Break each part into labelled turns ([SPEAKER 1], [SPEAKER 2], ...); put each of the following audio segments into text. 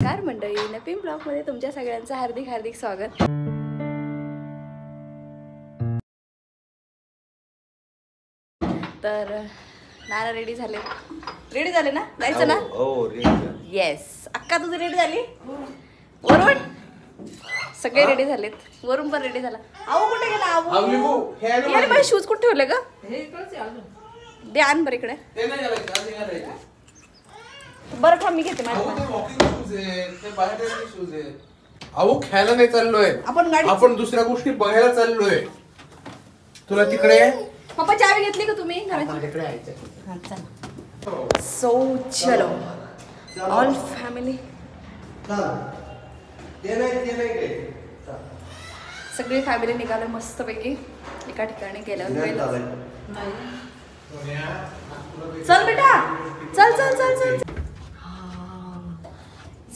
[SPEAKER 1] नमस्कार मंडळी, नवीन ब्लॉगमध्ये तुमच्या सगळ्यांचं हार्दिक हार्दिक स्वागत. तर नाना रेडी झाले ना, जायचं ना?
[SPEAKER 2] हो
[SPEAKER 1] येस. अक्का तुझी रेडी झाली? वरून सगळे रेडी झालेत, वरून पण रेडी झाला. आऊ कुठे गेला? आऊ यार माझे शूज कुठे ठेवले ग? दे आण बरं इकडे. बरं थांब मी घेते माझे.
[SPEAKER 2] अहो खेळायला नाही चाललोय आपण दुसऱ्या गोष्टी बघायला चाललोय. तुला तिकडे
[SPEAKER 1] पप्पा चावी घेतली का तुम्ही? सो चलो ऑल फॅमिली सगळी फॅमिली निघालो मस्तपैकी एका ठिकाणी गेल्यावर. चल बेटा चल चल चल चल.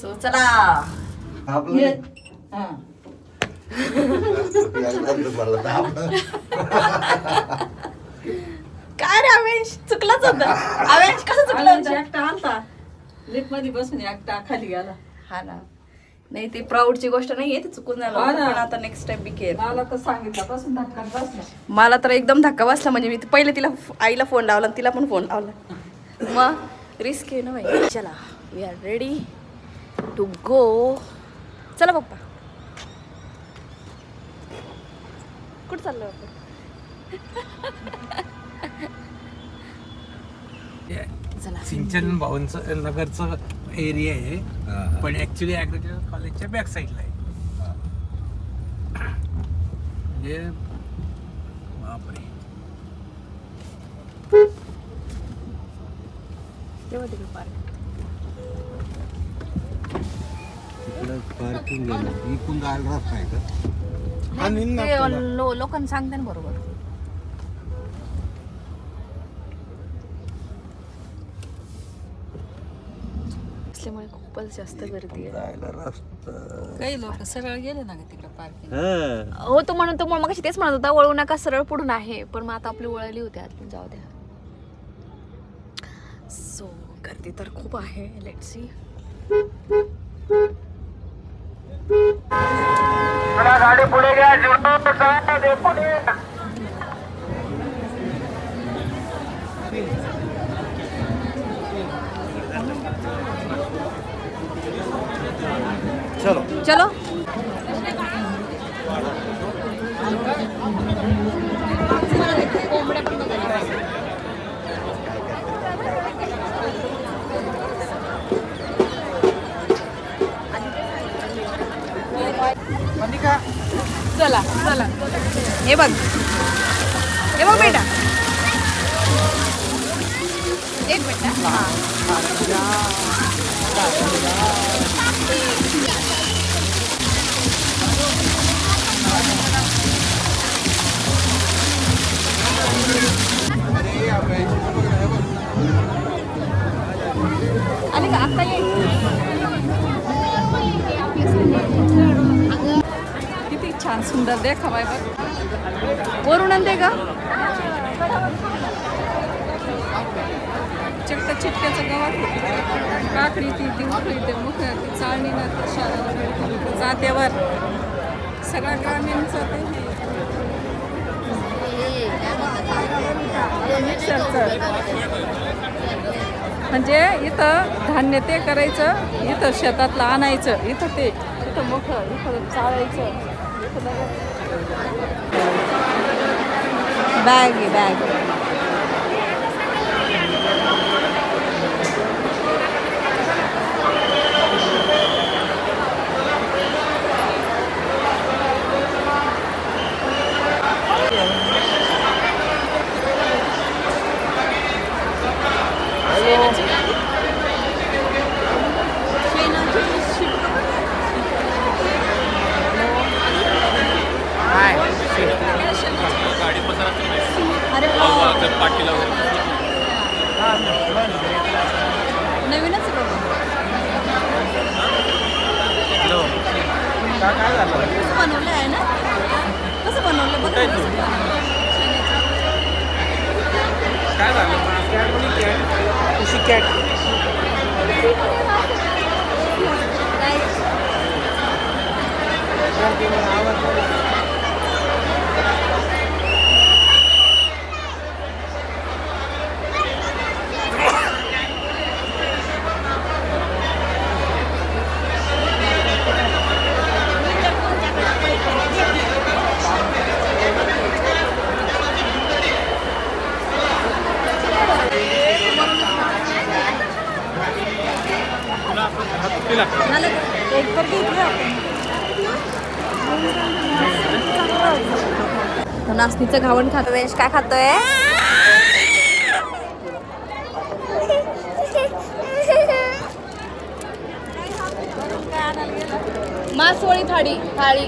[SPEAKER 1] सो चला काय रे आवेश, चुकलाच होता. आवेश कसं चुकलं होतं?
[SPEAKER 3] एकटा आलता लिफ्ट मध्ये बसून एकटा खाली गेला.
[SPEAKER 1] हा ना, नाही ते प्राऊडची गोष्ट नाहीये, ते चुकून झालं. पण आता नेक्स्ट टाइम बी केअर.
[SPEAKER 3] मला तर सांगितल्यापासून धक्का बसला.
[SPEAKER 1] मला तर एकदम धक्का बसला. म्हणजे मी पहिले तिला आईला फोन लावला, तिला पण फोन लावला. मग रिस्क आहे ना भाई. चला we are ready to go. चला पप्पा, कुठं चाललो आपण?
[SPEAKER 4] सिंचन भाऊंचं नगरचं एरिया आहे, पण ऍक्च्युली ऍग्रिकल्चर कॉलेजच्या बॅक साईडला आहे. म्हणजे बापरे,
[SPEAKER 1] तेव्हा तिकडे
[SPEAKER 2] पार्किंग इकडून जायला रस्ता आहे का?
[SPEAKER 1] लोकांना सांगते ना बरोबर. असल्यामुळे खूपच जास्त गर्दी आहे.
[SPEAKER 3] काही लोक सरळ गेले ना तिकडे पार्किंग.
[SPEAKER 1] हो तो म्हणून तो मग तेच म्हणत होता वळू नका, सरळ पुढून आहे. पण मग आता आपली वळली होती आत, जाऊ द्या. सो गर्दी तर खूप आहे. Let's see.
[SPEAKER 5] गाडी पुढे घ्या.
[SPEAKER 2] चलो
[SPEAKER 1] चलो चला चला. हे बघ बेटा, एक मिनिट. आली का आता? ये
[SPEAKER 3] किती छान सुंदर देखावा आहे बघ.
[SPEAKER 1] वरून आणते का?
[SPEAKER 3] चक्क चिटक्याचं गावात काकडी ती उकळी ते मुख चाळणी ना शाळा जात्यावर सगळा ग्रामीणचा ते मिक्सरचं. म्हणजे इथं धान्य ते करायचं, इथं शेतातलं आणायचं, इथं मोठं इथं चाळायचं.
[SPEAKER 1] बॅग आहे बॅग. नवीनच कसं बनवलं आहे ना? कसं बनवलं बघ.
[SPEAKER 4] काय झालं?
[SPEAKER 1] काय
[SPEAKER 3] एक तर घेतलं आपण.
[SPEAKER 1] नाचणीचं घावण खातोय. काय खातोय? मासवडी थाळी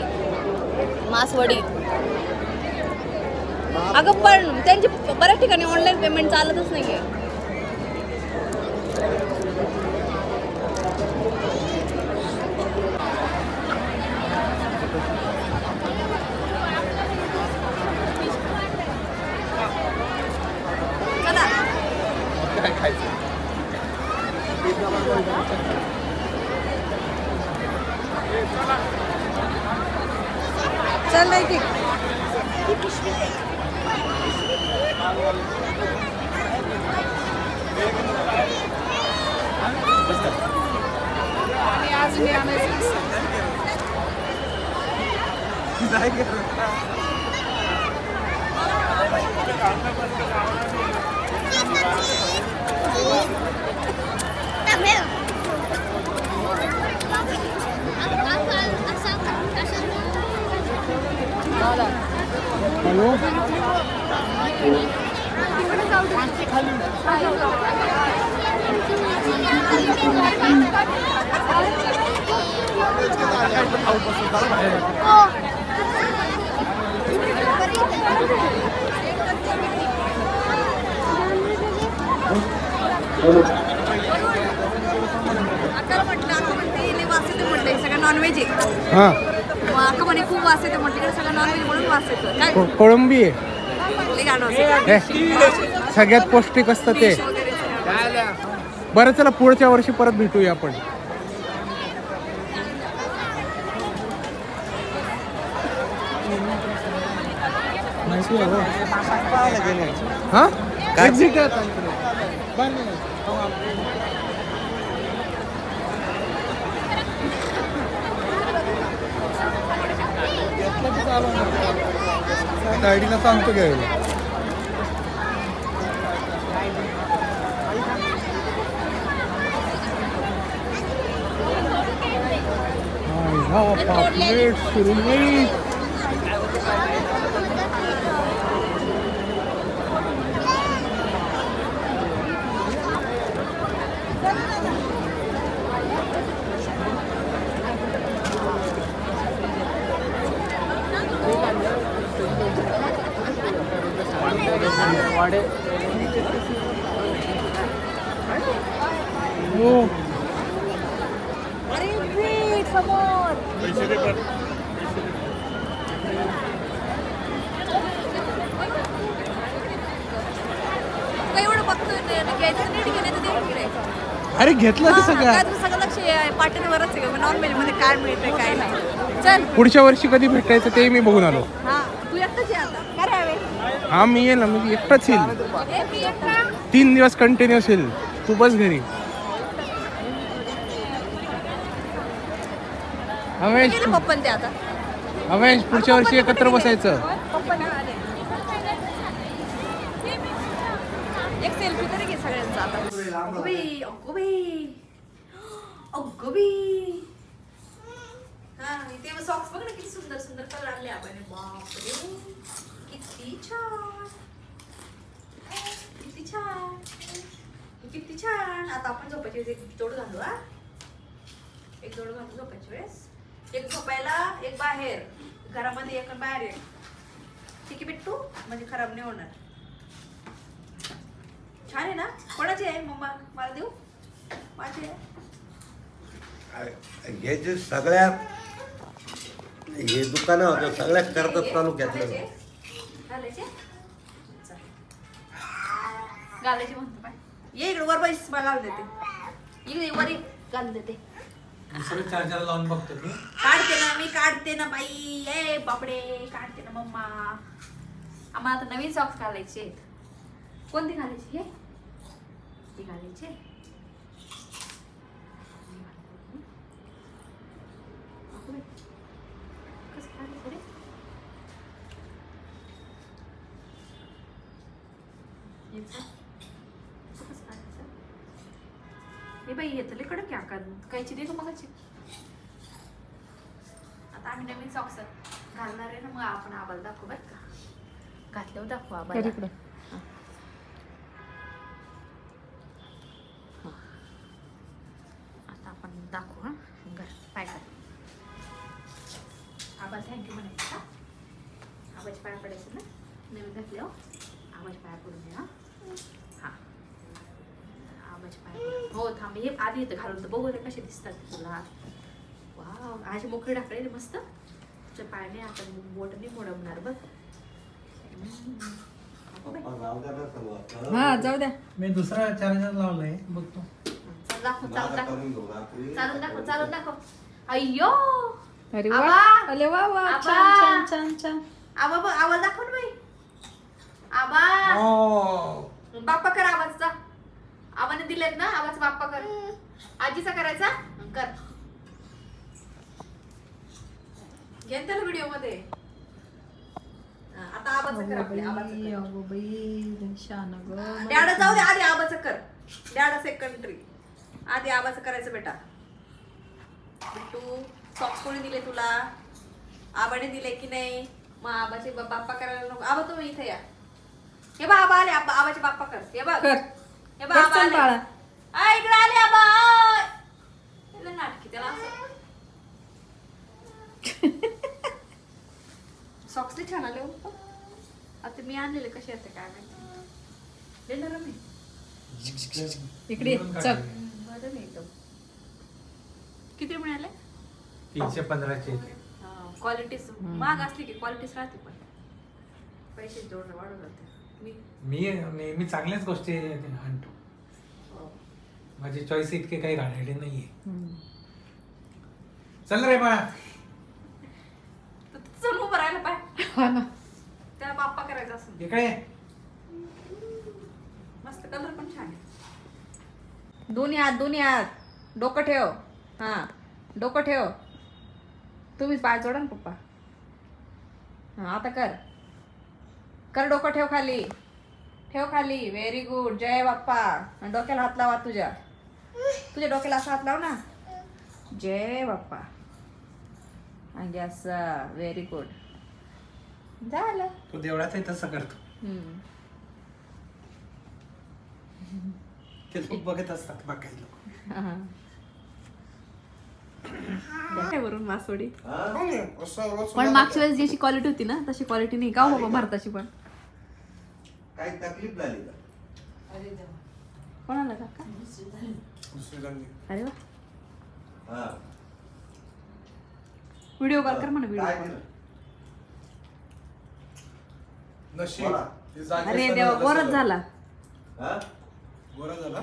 [SPEAKER 1] मासवडी. अगं पण त्यांची बऱ्याच ठिकाणी ऑनलाईन पेमेंट चालतच नाहीये.
[SPEAKER 3] चल नाही की आणि आज मी आणायचं
[SPEAKER 1] नॉनव्हेज आहे. अक्का म्हणे खूप वास येतो म्हटलं सगळं नॉनव्हेज म्हणून वास येतो. काय
[SPEAKER 4] कोळंबी आहे
[SPEAKER 1] लय गाणं असतं.
[SPEAKER 4] सगळ्यात पौष्टिक असतं ते.
[SPEAKER 1] Fish वगैरे सगळं.
[SPEAKER 4] बरं चला पुढच्या वर्षी परत भेटूया आपण. हा एक्झिट
[SPEAKER 2] गाडीला सांगतो घ्यायला.
[SPEAKER 4] पापलेट सुरमई
[SPEAKER 1] अरे wait, समोर. काय एवढं बघतोय ते घ्यायचं नीट घेण्याचं ते घ्यायचं.
[SPEAKER 4] अरे घेतलं ते सगळं.
[SPEAKER 1] काय तुझं सगळं लक्ष पाटीलवरच आहे. नॉनव्हेज मध्ये काय मिळतंय काय नाही. चल
[SPEAKER 4] पुढच्या वर्षी कधी भेटायचं ते मी बघून आलो.
[SPEAKER 1] हा तू एकटाच आहे आता. काय रे हवे?
[SPEAKER 4] हा मी येईल ना मी एकटाच येईल.
[SPEAKER 1] मी एकटा.
[SPEAKER 4] 3 दिवस कंटिन्युअस येईल. तू बस घरी. रमेश
[SPEAKER 1] गेले पप्पन ते आता.
[SPEAKER 4] रमेश पुढच्या वर्षी एकत्र बसायचं.
[SPEAKER 1] पप्पन आले. एक सेल्फी तरी घे सगळ्यांचा आता. अगो बाई, अगो बाई, अगो बाई. हा इथे सॉक्स बघ ना किती सुंदर सुंदर कलर आणले आपण. बापरे किती छान, किती छान, किती छान. आता आपण झोपायची वेळेस एक जोड घालू. हा एक जोड घालू झोपायची वेळेस. एक झोपायला एक बाहेर घरामध्ये एक बाहेर एक. ठीक आहे बिट्टू म्हणजे खराब नाही होणार. छान आहे ना. कोणाची आहे मम्मा? मला देऊ. माझी आहे.
[SPEAKER 6] हे जे सगळ्या हे दुकानं होतं सगळ्या कर्जत तालुक्यातलं
[SPEAKER 1] घालायचे घालायचे म्हणतो पाय. ये इकडे वर बाईस मला घालून देते. इकडे वर घालून देते.
[SPEAKER 4] चार्जर लावून बघतो मी.
[SPEAKER 1] काढते ना मी काढते ना बाई. ए बापडे काढते ना मम्मा. आम्हाला आता नवीन सॉक्स घालायचे. कोणते घालायचे? हे घालायचे. हे हे बाई येतं लय कडक आहे कायची दे का मगाची. आता आम्ही नवीन सॉक्स घालणार आहे ना, मग आपण आबाला दाखवू बरं का. घातल्यावर दाखवू आबाला. आता आपण दाखवू. हा घर पाय कर. आबाला थँक्यू म्हणायचं का. आबाची पाय पडायचं ना नवीन घातल्यावर. आबाची पाय पडून द्या. हा आबाची पाय. हो थांब हे आधी येतं घालून तर बघू कसे दिसतात तुला. वाव आज मोकळी टाकले मस्त. तुझ्या पायाने आता बोटने मोडवणार बघ.
[SPEAKER 3] हा जाऊ द्या.
[SPEAKER 4] मी दुसरा चार्जर लावलाय बघतो.
[SPEAKER 1] दाखव चालून दाखव चालून दाखव चालून दाखव. अय्यो
[SPEAKER 3] अरे वा.
[SPEAKER 1] आबा.
[SPEAKER 3] अरे वा वा.
[SPEAKER 1] आबा.
[SPEAKER 3] छान छान छान छान.
[SPEAKER 1] आबा बघ आवाज दाखव ना बाई. आबा बाप्पा कर आवाजचा. आबाने दिलेत ना आवाज बाप्पा कर. आजीचा करायचा कर. घेन त्याला व्हिडिओ मध्ये. आता आबाचं कर आपल्या आबाचं कर. डॅडा जाऊ दे आधी आबाचं कर. डॅडा सेकंडरी आधी आबाचं करायचं बेटा. बिट्टू सॉक्स कोणी दिले तुला. आबाने दिले की नाही. मग आबाचे बाप्पा करायला नको. आबा तुम्ही इथे या. हे बा आबा आले. आबाचे बाप्पा कर. हे बघ
[SPEAKER 3] कर.
[SPEAKER 1] हे बा आबा आले. इकडे आले आबा. नाटकी त्याला सॉक्स लई छान आले. आता मी आणलेले कसे येते काय माहिती. देणार मी
[SPEAKER 3] इकडे चल.
[SPEAKER 1] बरं नाही एकदम. किती मिळाले.
[SPEAKER 4] 315चे.
[SPEAKER 1] क्वालिटी महाग असली की क्वालिटीच राहते पण पैसे जोडणं वाढून जाते.
[SPEAKER 4] मी नेहमी चांगल्याच गोष्टी आणतो. माझी चॉईस इतके काही घाणेरडे नाहीये. चल रे बाळा.
[SPEAKER 1] चल उभं राहायला पाय. त्याला बाप्पा करायचा असं.
[SPEAKER 4] इकडे
[SPEAKER 1] मस्त कलर पण छान आहे. दोन्ही हात डोकं ठेव. हा डोकं ठेव. तुम्हीच पाय जोडा ना पप्पा. हा आता कर डोकं ठेव खाली. ठेव खाली. Very good. जय बाप्पा. आणि डोक्याला हात लावा. तुझ्या डोक्याला असा हात लाव ना. जय बाप्पा. आणि असं व्हेरी गुड. झालं.
[SPEAKER 4] तू देवळात तसं करतो. ते लोक बघत असतात बाकी लोक.
[SPEAKER 1] वरून मासोडी पण मागच्या वेळेस जशी क्वालिटी होती ना तशी क्वालिटी नाही का बाबा भारताची. पण
[SPEAKER 6] काही तकलीफ झाली का.
[SPEAKER 1] कोणाला काका. अरे वा. व्हिडिओ कॉल कर म्हणा. Video call. अरे देवा गोरच झाला.
[SPEAKER 2] गोरा झाला.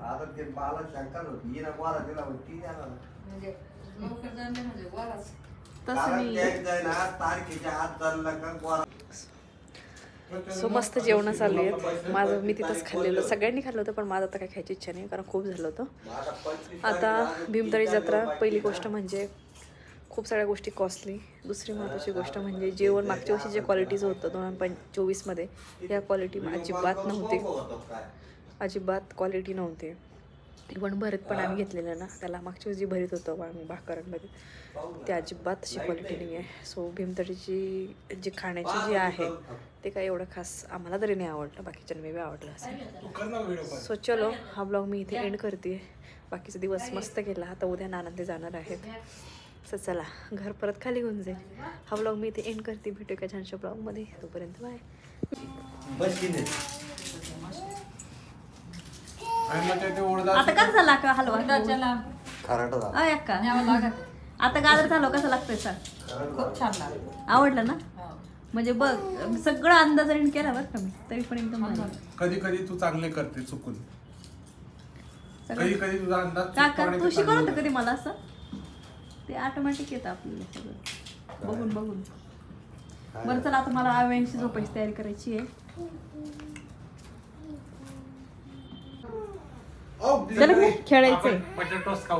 [SPEAKER 6] आता ते बाला शंका होती. हिला गोरा दिला होती
[SPEAKER 1] तसं सो मस्त जेवण चालू आहेत. माझं मी तिथंच खाल्लेलं. सगळ्यांनी खाल्लं होतं पण माझं आता काही खायची इच्छा नाही कारण खूप झालं होतं. आता भीमतारी जत्रा. पहिली गोष्ट म्हणजे खूप साऱ्या गोष्टी कॉस्टली. दुसरी महत्त्वाची गोष्ट म्हणजे जेवण मागच्या वर्षी जे क्वालिटीज होतं 2024मध्ये या क्वालिटी अजिबात नव्हते. अजिबात क्वालिटी नव्हते. इव्हन भरीत पण आम्ही घेतलेलं ना त्याला मागच्या वेळेस जे भरीत होतं भाकरांमध्ये ते अजिबात अशी क्वालिटी नाही आहे. सो भीमतारीची जी खाण्याची जी आहे ते काय एवढं खास आम्हाला तरी नाही आवडलं. बाकीच्यांना मे बी आवडलं असेल. सो चलो हा ब्लॉग मी इथे एंड करते. बाकीचा दिवस मस्त गेला. आता उद्या नानांते जाणार आहेत. सो चला घर परत खाली होऊन जाईल. हा ब्लॉग मी इथे एंड करते. भेटू एका छानशा ब्लॉगमध्ये. तोपर्यंत बाय. आता कसं झाला का हलवा. आता गाजर झालं कसं लागतंय सर.
[SPEAKER 3] खूप छान लागलं.
[SPEAKER 1] आवडलं ना. म्हणजे बघ सगळं अंदाजाने केला बरं का मी तरी पण एकदम
[SPEAKER 2] कधी कधी तू चांगले करते चुकून. कधी कधी तुझा अंदाज
[SPEAKER 1] काका तू शिकवलं होतं कधी मला असं. ते ऑटोमॅटिक येतं आपल्याला सगळं बघून बघून. बरं चला आता मला आव्यांशी झोपायची तयारी करायची आहे. चला खेळायचंय.
[SPEAKER 4] बटर टोस्ट खाऊ.